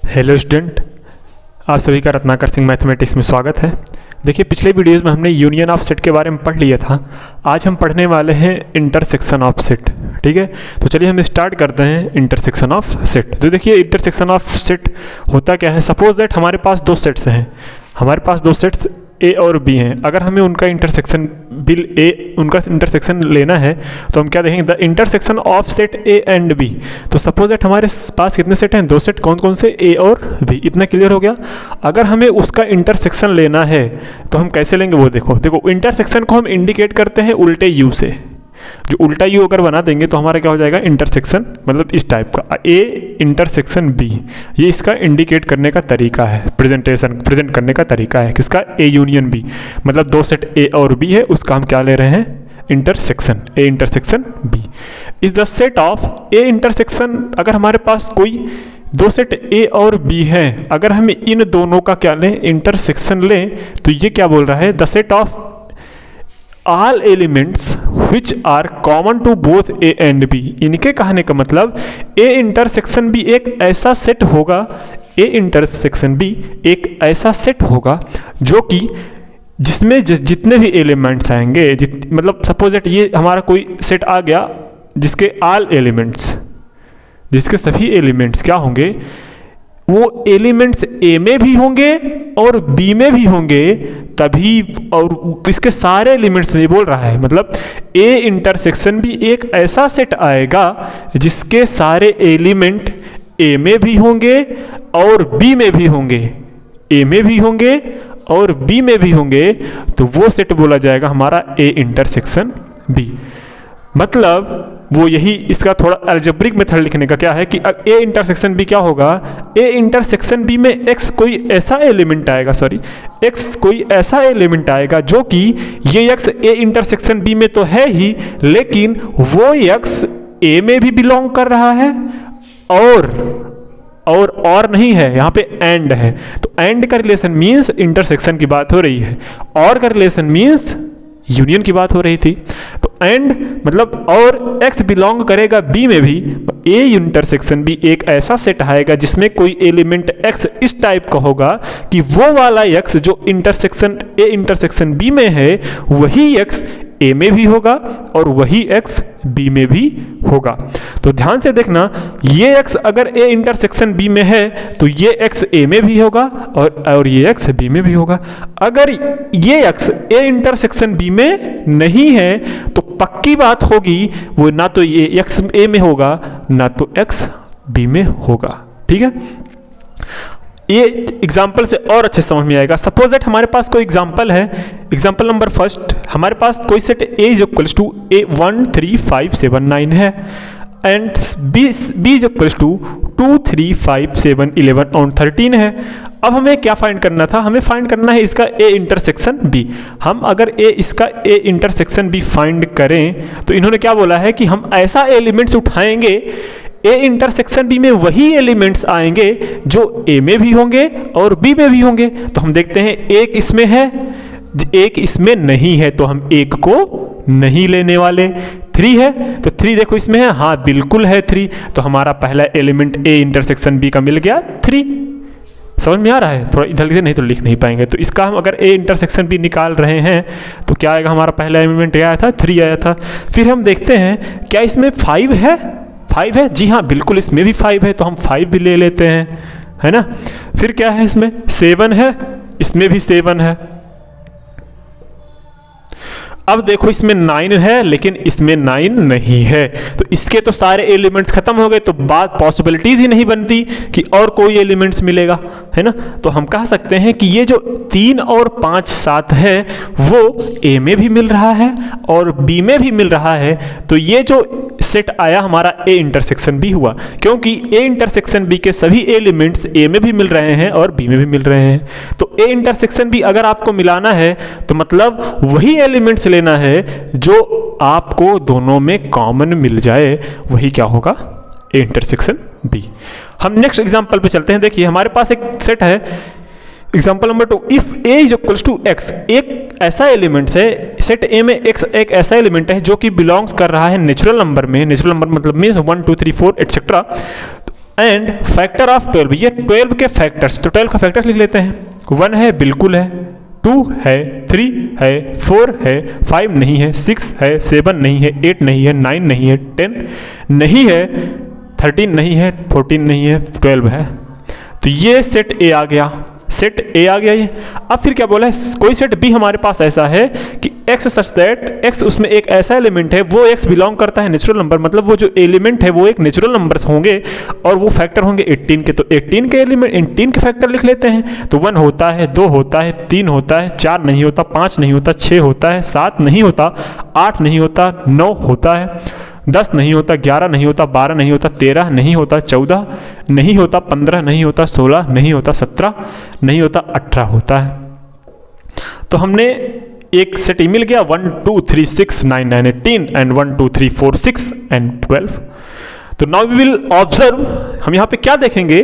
Hello student, आप सभी का रत्नाकर सिंह मैथमेटिक्स में स्वागत है। देखिए, पिछले वीडियोज़ में हमने यूनियन ऑफ सेट के बारे में पढ़ लिया था। आज हम पढ़ने वाले हैं इंटरसेक्शन ऑफ सेट। ठीक है, तो चलिए हम स्टार्ट करते हैं इंटरसेक्शन ऑफ सेट। तो देखिए, इंटरसेक्शन ऑफ सेट होता क्या है। सपोज दैट हमारे पास दो सेट्स हैं, हमारे पास दो सेट्स ए और बी हैं। अगर हमें उनका इंटरसेक्शन लेना है तो हम क्या देखेंगे, the intersection of set A and B. तो सपोज दैट हमारे पास कितने सेट हैं, दो सेट। कौन कौन से, ए और बी। इतना क्लियर हो गया। अगर हमें उसका इंटरसेक्शन लेना है तो हम कैसे लेंगे वो देखो इंटरसेक्शन को हम इंडिकेट करते हैं उल्टे यू से। जो उल्टा यू अगर बना देंगे तो हमारा क्या हो जाएगा, इंटरसेक्शन, मतलब इस टाइप का ए इंटरसेक्शन बी। ये इसका इंडिकेट करने का तरीका है, प्रेजेंट करने का तरीका है। किसका, ए यूनियन बी। मतलब दो सेट ए और बी है, उसका हम क्या ले रहे हैं, intersection. A intersection B is the set of A intersection. अगर हमारे पास कोई दो सेट ए और बी है, अगर हमें इन दोनों का क्या लें, इंटरसेक्शन लें, तो ये क्या बोल रहा है, the set of all elements which are common to both A and B। इनके कहने का मतलब A इंटरसेक्शन B एक ऐसा सेट होगा, A इंटरसेक्शन B एक ऐसा सेट होगा जो कि जिसमें जितने भी एलिमेंट्स आएंगे, मतलब सपोज दैट ये हमारा कोई सेट आ गया जिसके ऑल एलिमेंट्स, जिसके सभी एलिमेंट्स क्या होंगे, वो एलिमेंट्स ए में भी होंगे और बी में भी होंगे तभी, और इसके सारे एलिमेंट्स में बोल रहा है, मतलब ए इंटरसेक्शन भी एक ऐसा सेट आएगा जिसके सारे एलिमेंट ए में भी होंगे और बी में भी होंगे, ए में भी होंगे और बी में भी होंगे, तो वो सेट बोला जाएगा हमारा ए इंटरसेक्शन बी। मतलब वो यही इसका थोड़ा अलजेब्रिक मेथड लिखने का क्या है कि ए इंटरसेक्शन बी क्या होगा, ए इंटरसेक्शन बी में एक्स कोई ऐसा एलिमेंट आएगा, एक्स कोई ऐसा एलिमेंट आएगा जो कि ये एक्स ए इंटरसेक्शन बी में तो है ही, लेकिन वो एक्स ए में भी बिलोंग कर रहा है और नहीं है, यहाँ पे एंड है। तो एंड का रिलेशन मीन्स इंटरसेक्शन की बात हो रही है, और का रिलेशन मीन्स यूनियन की बात हो रही थी। तो एंड मतलब और x बिलोंग करेगा b में भी, a इंटरसेक्शन b एक ऐसा सेट आएगा जिसमें कोई एलिमेंट x इस टाइप का होगा कि वो वाला x जो इंटरसेक्शन a इंटरसेक्शन b में है वही x a में भी होगा और वही x b में भी होगा। तो ध्यान से देखना, ये x अगर a इंटरसेक्शन b में है तो ये x a में भी होगा और ये x b में भी होगा। अगर ये x a इंटरसेक्शन b में नहीं है तो पक्की बात होगी वो ना तो ये x a में होगा ना तो x b में होगा। ठीक है, ये एग्जाम्पल से और अच्छे समझ में आएगा। सपोज दैट हमारे पास कोई एग्जाम्पल है, एग्जाम्पल नंबर फर्स्ट, हमारे पास कोई set A is equals to A 1 3 5 7 9 है and B is equals to 2 3 5 7 11 और 13 है। अब हमें क्या फाइंड करना था, हमें फाइंड करना है इसका A इंटरसेक्शन B। हम अगर इसका A इंटरसेक्शन B फाइंड करें तो इन्होंने क्या बोला है कि हम ऐसा एलिमेंट्स उठाएंगे, ए इंटरसेक्शन बी में वही एलिमेंट्स आएंगे जो ए में भी होंगे और बी में भी होंगे। तो हम देखते हैं एक इसमें है, एक इसमें नहीं है, तो हम एक को नहीं लेने वाले। 3 है तो 3 देखो इसमें है, हाँ बिल्कुल है 3, तो हमारा पहला एलिमेंट ए इंटरसेक्शन बी का मिल गया 3। समझ में आ रहा है, थोड़ा इधर लिखे नहीं तो लिख नहीं पाएंगे। तो इसका हम अगर ए इंटरसेक्शन बी निकाल रहे हैं तो क्या आएगा, हमारा पहला एलिमेंट आया था 3 आया था। फिर हम देखते हैं क्या इसमें 5 है, 5 है, जी हाँ बिल्कुल इसमें भी 5 है, तो हम 5 भी ले लेते हैं, है ना। फिर क्या है इसमें 7 है, इसमें भी 7 है। अब देखो इसमें 9 है लेकिन इसमें 9 नहीं है, तो इसके तो सारे एलिमेंट्स खत्म हो गए, तो बात पॉसिबिलिटीज ही नहीं बनती कि और कोई एलिमेंट्स मिलेगा, है ना। तो हम कह सकते हैं कि ये जो 3 और 5 7 है वो ए में भी मिल रहा है और बी में भी मिल रहा है। तो ये जो सेट आया हमारा ए इंटरसेक्शन बी हुआ, क्योंकि ए इंटरसेक्शन बी के सभी एलिमेंट्स ए में भी मिल रहे हैं और बी में भी मिल रहे हैं। तो ए इंटरसेक्शन बी अगर आपको मिलाना है तो मतलब वही एलिमेंट्स लेना है जो आपको दोनों में कॉमन मिल जाए, वही क्या होगा, ए इंटरसेक्शन बी। हम नेक्स्ट एग्जांपल पे चलते हैं। देखिए हमारे पास एक सेट है, example number 2, if a is equals to x, एक ऐसा एलिमेंट है, सेट a में x एक ऐसा एलिमेंट है जो कि बिलोंग्स कर रहा है नेचुरल नंबर में, नेचुरल नंबर मतलब means 1 2 3 4 etcetera. And factor of 12, ये 12 के फैक्टर्स, तो 12 का फैक्टर्स लिख लेते हैं। 1 है, बिल्कुल है, 2 है, 3 है, 4 है, 5 नहीं है, 6 है, 7 नहीं है, 8 नहीं है, 9 नहीं है, 10 नहीं है, 13 नहीं है, 14 नहीं है, 12 है। तो ये सेट ए आ गया, सेट ए आ गया ये। अब फिर क्या बोला है, कोई सेट बी हमारे पास ऐसा है कि x सच दैट x उसमें एक ऐसा एलिमेंट है, वो x बिलोंग करता है नेचुरल नंबर, मतलब वो जो एलिमेंट है वो एक नेचुरल नंबर्स होंगे और वो फैक्टर होंगे 18 के। तो 18 के एलिमेंट 18 के फैक्टर लिख लेते हैं। तो 1 होता है, 2 होता है, 3 होता है, 4 नहीं होता, 5 नहीं होता, 6 होता है, 7 नहीं होता, 8 नहीं होता, 9 होता है, 10 नहीं होता, 11 नहीं होता, 12 नहीं होता, 13 नहीं होता, 14 नहीं होता, 15 नहीं होता, 16 नहीं होता, 17 नहीं होता, 18 होता है। तो हमने एक सेट मिल गया 1 2 3 6 9 9 18 एंड 1 2 3 4 6 एंड 12। तो नाउ वी विल ऑब्जर्व, हम यहाँ पे क्या देखेंगे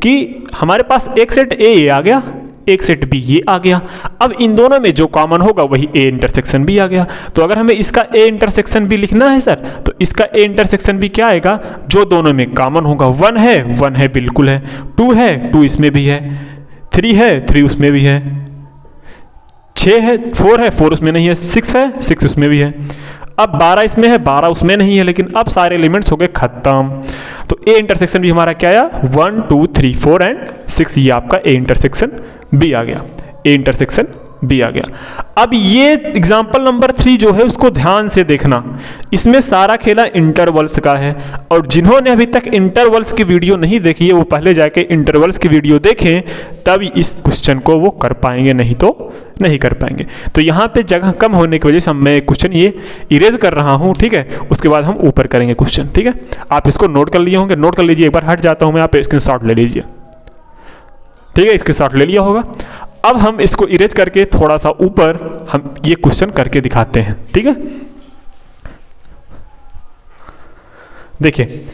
कि हमारे पास एक सेट ए आ गया, एक सेट बी ये आ गया। अब इन दोनों में जो कॉमन होगा वही ए इंटरसेक्शन बी आ गया। तो अगर हमें इसका ए इंटरसेक्शन बी लिखना है सर, तो इसका ए इंटरसेक्शन बी क्या आएगा, जो दोनों में कॉमन होगा। 1 है बिल्कुल है, 2 है 2 इसमें भी है, 3 है 3 उसमें भी है, 6 है 4 है 4 उसमें नहीं है, 6 है 6 उसमें भी है। अब 12 इसमें है 12 उसमें नहीं है, लेकिन अब सारे एलिमेंट्स हो गए खत्म। तो ए इंटरसेक्शन भी हमारा क्या आया 1 2 3 4 एंड 6, ये आपका ए इंटरसेक्शन बी आ गया, ए इंटरसेक्शन बी आ गया। अब ये एग्जाम्पल नंबर 3 जो है उसको ध्यान से देखना, इसमें सारा खेला इंटरवल्स का है, और जिन्होंने अभी तक इंटरवल्स की वीडियो नहीं देखी है वो पहले जाके इंटरवल्स की वीडियो देखें, तब इस क्वेश्चन को वो कर पाएंगे, नहीं तो नहीं कर पाएंगे। तो यहाँ पे जगह कम होने की वजह से मैं क्वेश्चन ये इरेज कर रहा हूँ, ठीक है, उसके बाद हम ऊपर करेंगे क्वेश्चन, ठीक है। आप इसको नोट कर लिए होंगे, नोट कर लीजिए, एक बार हट जाता हूँ मैं, आप स्क्रीनशॉट ले लीजिए, ठीक है, स्क्रीनशॉट ले लिया होगा। अब हम इसको इरेज करके थोड़ा सा ऊपर हम ये क्वेश्चन करके दिखाते हैं, ठीक है। देखिए,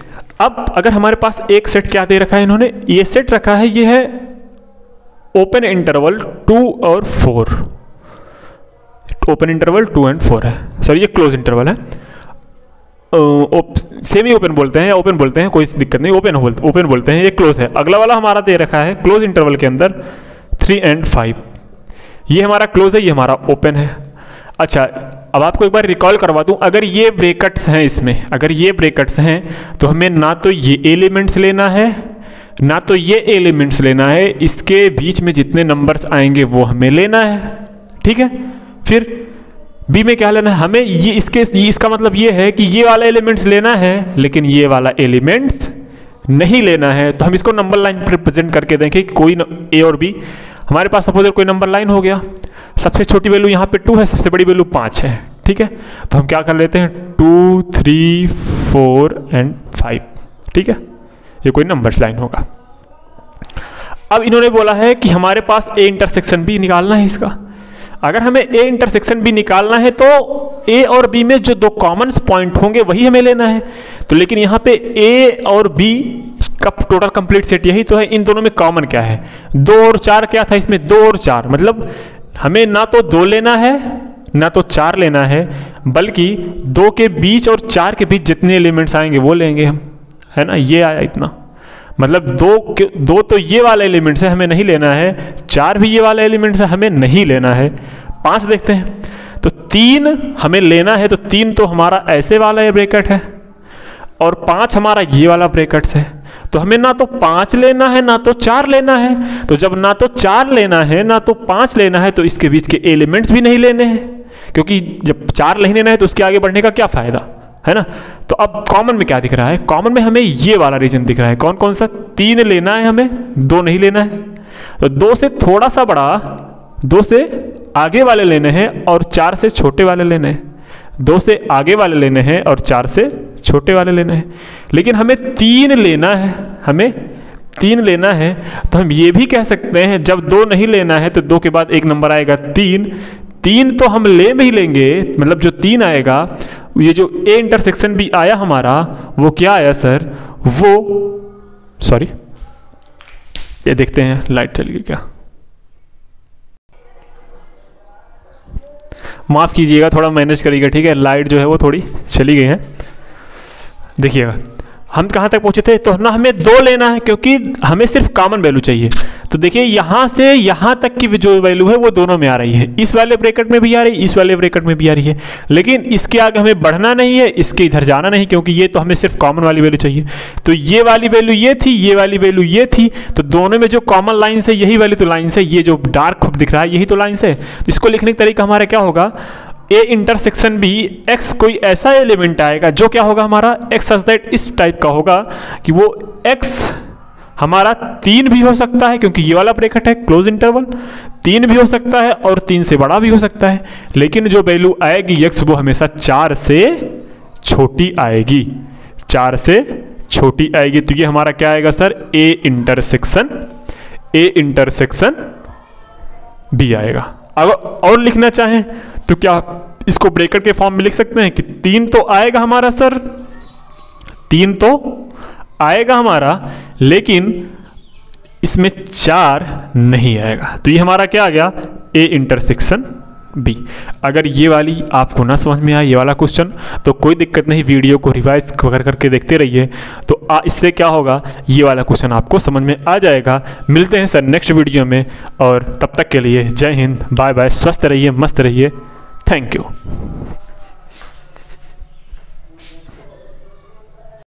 अब अगर हमारे पास एक सेट क्या दे रखा है इन्होंने, ये सेट रखा है, ये है ओपन इंटरवल 2 और 4, ओपन इंटरवल 2 एंड 4 है, सॉरी ये क्लोज इंटरवल है, सेमी ओपन बोलते हैं या ओपन बोलते हैं, कोई दिक्कत नहीं, ओपन बोलते हैं, ये क्लोज है। अगला वाला हमारा दे रखा है क्लोज इंटरवल के अंदर 3 एंड 5, ये हमारा क्लोज है, ये हमारा ओपन है। अच्छा, अब आपको एक बार रिकॉल करवा दूं, अगर ये ब्रैकेट्स हैं इसमें, अगर ये ब्रैकेट्स हैं तो हमें ना तो ये एलिमेंट्स लेना है ना तो ये एलिमेंट्स लेना है, इसके बीच में जितने नंबर्स आएंगे वो हमें लेना है, ठीक है। फिर बी में क्या लेना है हमें, ये इसका मतलब ये है कि ये वाला एलिमेंट्स लेना है लेकिन ये वाला एलिमेंट्स नहीं लेना है। तो हम इसको नंबर लाइन पर रिप्रेजेंट करके देखें कि कोई ए और बी, हमारे पास सपोज कोई नंबर लाइन हो गया, सबसे छोटी वैल्यू यहाँ पे 2 है, सबसे बड़ी वैल्यू 5 है, ठीक है। तो हम क्या कर लेते हैं 2 3 4 एंड 5, ठीक है, ये कोई नंबर्स लाइन होगा। अब इन्होंने बोला है कि हमारे पास ए इंटरसेक्शन बी निकालना है इसका। अगर हमें ए इंटरसेक्शन बी निकालना है तो ए और बी में जो दो कॉमन पॉइंट होंगे वही हमें लेना है। तो लेकिन यहाँ पे ए और बी का टोटल कंप्लीट सेट यही तो है, इन दोनों में कॉमन क्या है 2 और 4, क्या था इसमें 2 और 4, मतलब हमें ना तो 2 लेना है ना तो 4 लेना है, बल्कि 2 के बीच और 4 के बीच जितने एलिमेंट्स आएंगे वो लेंगे हम, है ना। ये आया इतना, मतलब 2 तो ये वाला एलिमेंट्स है हमें नहीं लेना है, 4 भी ये वाला एलिमेंट्स है हमें नहीं लेना है। 5 देखते हैं, तो 3 हमें लेना है, तो 3 तो हमारा ऐसे वाला ब्रैकेट है और 5 हमारा ये वाला ब्रैकेट्स है। तो हमें ना तो 5 लेना है ना तो 4 लेना है। तो जब ना तो 4 लेना है ना तो 5 लेना है, तो इसके बीच के एलिमेंट्स भी नहीं लेने हैं, क्योंकि जब 4 नहीं लेना है तो उसके आगे बढ़ने का क्या फायदा, है ना। तो अब कॉमन में क्या दिख रहा है, कॉमन में हमें ये वाला रीजन दिख रहा है, कौन कौन सा, 3 लेना है हमें, 2 नहीं लेना है। तो 2 से थोड़ा सा बड़ा, 2 से आगे वाले लेने हैं और 4 से छोटे वाले लेने हैं। 2 से आगे वाले लेने हैं और 4 से छोटे वाले लेने हैं। लेकिन हमें 3 लेना है, हमें 3 लेना है। तो हम ये भी कह सकते हैं जब 2 नहीं लेना है तो 2 के बाद एक नंबर आएगा 3 तो हम ले में ही लेंगे, मतलब जो 3 आएगा, ये जो ए इंटरसेक्शन भी आया हमारा वो क्या आया सर, वो सॉरी ये देखते हैं लाइट चल गई क्या, माफ कीजिएगा थोड़ा मैनेज करिएगा, ठीक है। लाइट जो है वो थोड़ी चली गई है। देखिएगा हम कहाँ तक पहुँचे थे, तो ना हमें 2 लेना है क्योंकि हमें सिर्फ कॉमन वैल्यू चाहिए। तो देखिए यहाँ से यहाँ तक की जो वैल्यू है वो दोनों में आ रही है, इस वाले ब्रैकेट में भी आ रही है, इस वाले ब्रैकेट में भी आ रही है, लेकिन इसके आगे हमें बढ़ना नहीं है, इसके इधर जाना नहीं, क्योंकि ये तो हमें सिर्फ कॉमन वाली वैल्यू चाहिए। तो ये वाली वैल्यू ये थी, ये वाली वैल्यू ये थी, तो दोनों में जो कॉमन लाइन है यही वाली तो लाइन है, ये जो डार्क दिख रहा है यही तो लाइन है। तो इसको लिखने का तरीका हमारा क्या होगा, ए इंटरसेक्शन बी एक्स कोई ऐसा एलिमेंट आएगा जो क्या होगा हमारा एक्स सच दैट इस टाइप का होगा कि वो एक्स हमारा 3 भी हो सकता है, क्योंकि ये वाला ब्रैकेट है क्लोज इंटरवल, 3 भी हो सकता है और 3 से बड़ा भी हो सकता है, लेकिन जो वैल्यू आएगी एक्स वो हमेशा 4 से छोटी आएगी, 4 से छोटी आएगी। तो ये हमारा क्या आएगा सर, ए इंटरसेक्शन बी आएगा। अगर और लिखना चाहें तो क्या इसको ब्रैकेट के फॉर्म में लिख सकते हैं कि 3 तो आएगा हमारा सर, 3 तो आएगा हमारा, लेकिन इसमें 4 नहीं आएगा। तो ये हमारा क्या आ गया, ए इंटरसेक्शन बी। अगर ये वाली आपको ना समझ में आए ये वाला क्वेश्चन, तो कोई दिक्कत नहीं, वीडियो को रिवाइज करके देखते रहिए, तो इससे क्या होगा, ये वाला क्वेश्चन आपको समझ में आ जाएगा। मिलते हैं सर नेक्स्ट वीडियो में, और तब तक के लिए जय हिंद, बाय बाय, स्वस्थ रहिए, मस्त रहिए, थैंक यू।